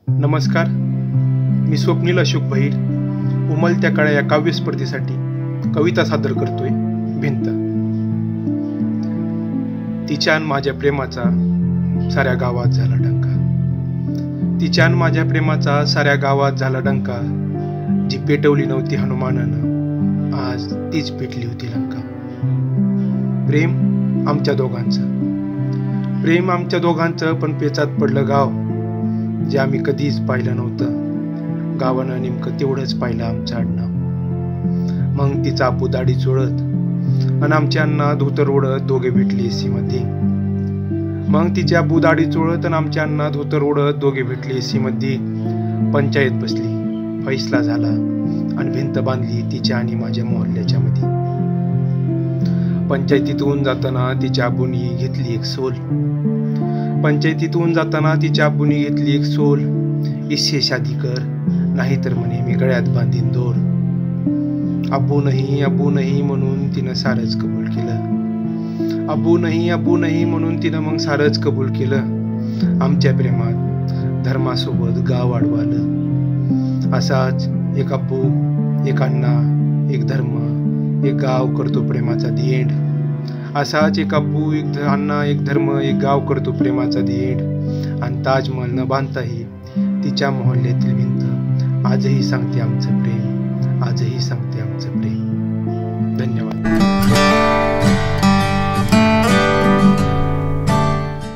नमस्कार, मी स्वप्नील अशोक भैर उमलत्या कळ्या या काव्य स्पर्धेसाठी कविता सादर करतोय. भिंत. तिच्यान माझ्या प्रेमाचा साऱ्या गावात झाला डंका. तिच्यान माझ्या प्रेमाचा साऱ्या गावात झाला डंका. जी पेटवली नव्हती हनुमानानं, आज तीच पेटली होती लंका. प्रेम आमच्या दोघांचं, पण पेचात पडलं गाव, जे आम्ही कधीच पाहिलं नव्हतं. गावानं नेमकं तेवढंच पाहिलं आमचं आडनाव. मग तिचा आपू दाढी चोळत आणि आमच्या अण्णा धोतर ओढत दोघे भेटले एसी मध्ये. मग तिच्या आपू दाढी चोळत आणि आमच्या अण्णा धोतर ओढत दोघे भेटले एसी मध्ये. पंचायत बसली, फैसला झाला आणि भिंत बांधली तिच्या आणि माझ्या मोहल्ल्याच्या मध्ये. पंचायतीतून जाताना तिच्या आबूनी घेतली एक सोल. इससे शादी कर, नाहीतर म्हणे मी गळ्यात बांधीन दोर. अब्बू नाही म्हणून तिनं सारच कबूल केलं. अब्बू नाही म्हणून तिनं मग सारच कबूल केलं. आमच्या प्रेमात धर्मासोबत गाव वाढवालं. असाच एक अब्बू, एक अण्णा, एक धर्म, एक गाव करतो प्रेमाचा दी एंड. असाच एक अब्बू, एक अण्णा, एक धर्म, एक गाव करतो प्रेमाचा दी एंड. आणि ताजमहल न बांधताही तिच्या मोहल्ल्यातील भिंत आजही सांगते आमचं प्रेम, आजही सांगते आमचं प्रेम. धन्यवाद.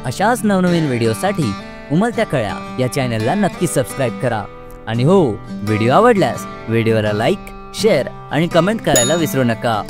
अशाच नवनवीन व्हिडिओसाठी उमलत्या कळ्या या चॅनलला नक्की सबस्क्राईब करा. आणि हो, व्हिडिओ आवडल्यास व्हिडिओला लाईक, शेअर आणि कमेंट करायला विसरू नका.